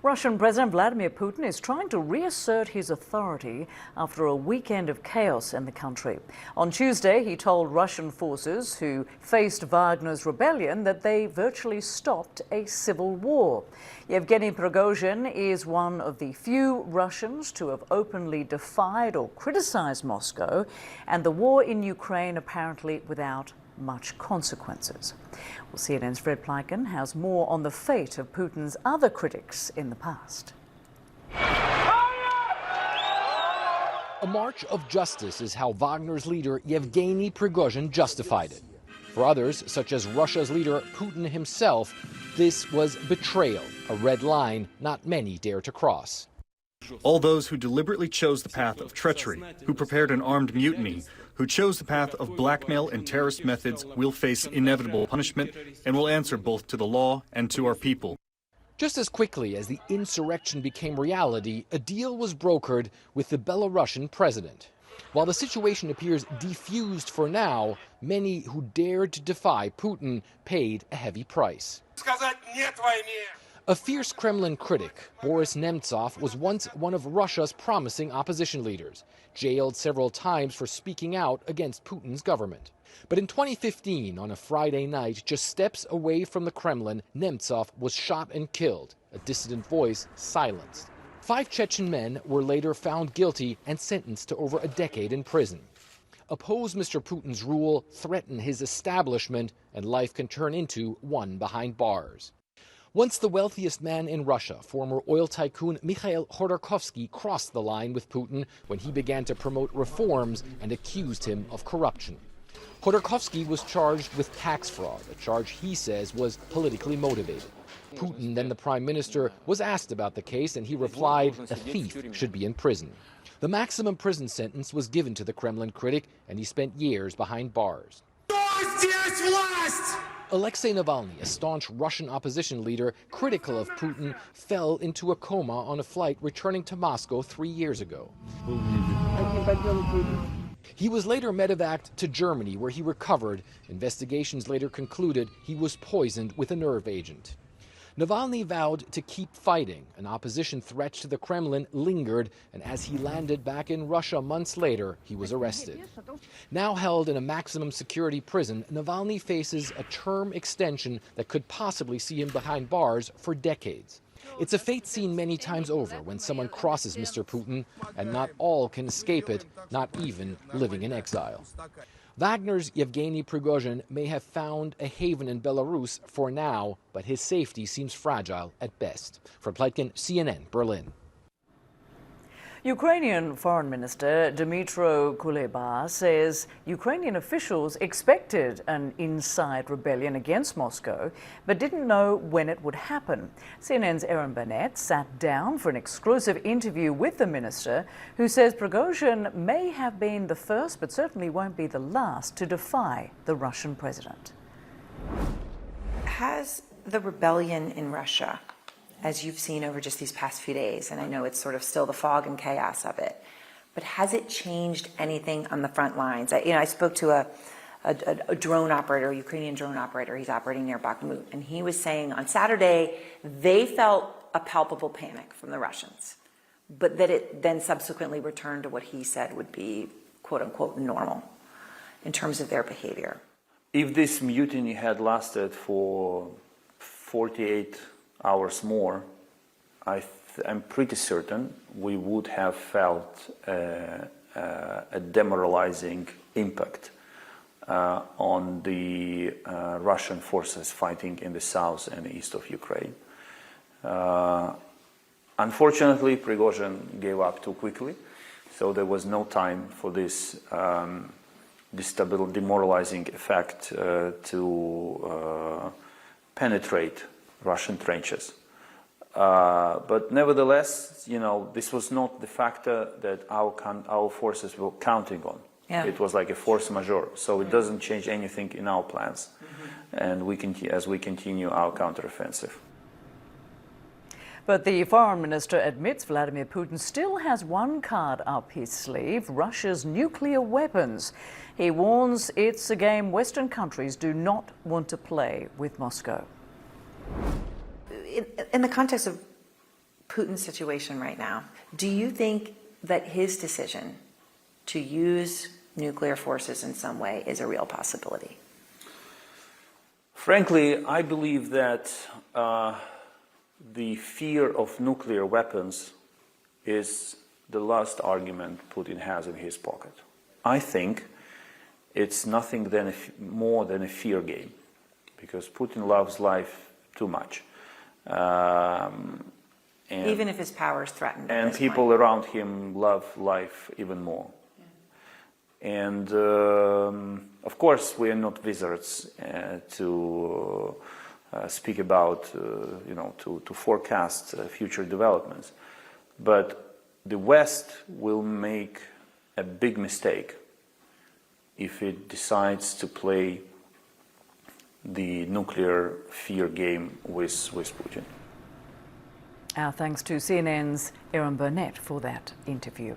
Russian President Vladimir Putin is trying to reassert his authority after a weekend of chaos in the country. On Tuesday, he told Russian forces who faced Wagner's rebellion that they virtually stopped a civil war. Yevgeny Prigozhin is one of the few Russians to have openly defied or criticized Moscow, and the war in Ukraine apparently without much consequences. Well, CNN's Fred Pleitgen has more on the fate of Putin's other critics in the past. A march of justice is how Wagner's leader Yevgeny Prigozhin justified it. For others, such as Russia's leader Putin himself, this was betrayal, a red line not many dare to cross. All those who deliberately chose the path of treachery, who prepared an armed mutiny, who chose the path of blackmail and terrorist methods will face inevitable punishment and will answer both to the law and to our people. Just as quickly as the insurrection became reality, a deal was brokered with the Belarusian president. While the situation appears defused for now, many who dared to defy Putin paid a heavy price. A fierce Kremlin critic, Boris Nemtsov, was once one of Russia's promising opposition leaders, jailed several times for speaking out against Putin's government. But in 2015, on a Friday night, just steps away from the Kremlin, Nemtsov was shot and killed, a dissident voice silenced. 5 Chechen men were later found guilty and sentenced to over a decade in prison. Oppose Mr. Putin's rule, threaten his establishment, and life can turn into one behind bars. Once the wealthiest man in Russia, former oil tycoon Mikhail Khodorkovsky crossed the line with Putin when he began to promote reforms and accused him of corruption. Khodorkovsky was charged with tax fraud, a charge he says was politically motivated. Putin, then the prime minister, was asked about the case and he replied, a thief should be in prison. The maximum prison sentence was given to the Kremlin critic and he spent years behind bars. Alexei Navalny, a staunch Russian opposition leader critical of Putin, fell into a coma on a flight returning to Moscow 3 years ago. He was later medevaced to Germany, where he recovered. Investigations later concluded he was poisoned with a nerve agent. Navalny vowed to keep fighting. An opposition threat to the Kremlin lingered, and as he landed back in Russia months later, he was arrested. Now held in a maximum security prison, Navalny faces a term extension that could possibly see him behind bars for decades. It's a fate seen many times over when someone crosses Mr. Putin, and not all can escape it, not even living in exile. Wagner's Yevgeny Prigozhin may have found a haven in Belarus for now, but his safety seems fragile at best. For Pleitgen, CNN, Berlin. Ukrainian Foreign Minister Dmytro Kuleba says Ukrainian officials expected an inside rebellion against Moscow, but didn't know when it would happen. CNN's Erin Burnett sat down for an exclusive interview with the minister, who says Prigozhin may have been the first, but certainly won't be the last, to defy the Russian president. Has the rebellion in Russia, as you've seen over just these past few days, and I know it's sort of still the fog and chaos of it, but has it changed anything on the front lines? I spoke to a drone operator, a Ukrainian drone operator. He's operating near Bakhmut, and he was saying on Saturday they felt a palpable panic from the Russians, but that it then subsequently returned to what he said would be quote-unquote normal in terms of their behavior. If this mutiny had lasted for 48 hours more, I'm pretty certain we would have felt a demoralizing impact on the Russian forces fighting in the south and east of Ukraine. Unfortunately, Prigozhin gave up too quickly, so there was no time for this demoralizing effect to penetrate Russian trenches. But nevertheless, this was not the factor that our forces were counting on. Yeah. It was like a force majeure, so it doesn't change anything in our plans, and as we continue our counteroffensive. But the foreign minister admits Vladimir Putin still has one card up his sleeve: Russia's nuclear weapons. He warns it's a game Western countries do not want to play with Moscow. In the context of Putin's situation right now, do you think that his decision to use nuclear forces in some way is a real possibility? Frankly, I believe that the fear of nuclear weapons is the last argument Putin has in his pocket. I think it's nothing more than a fear game, because Putin loves life too much. And Even if his power is threatened. And people around him love life even more. And of course, we are not wizards to speak about, to forecast future developments. But the West will make a big mistake if it decides to play the nuclear fear game with Putin. Our thanks to CNN's Erin Burnett for that interview.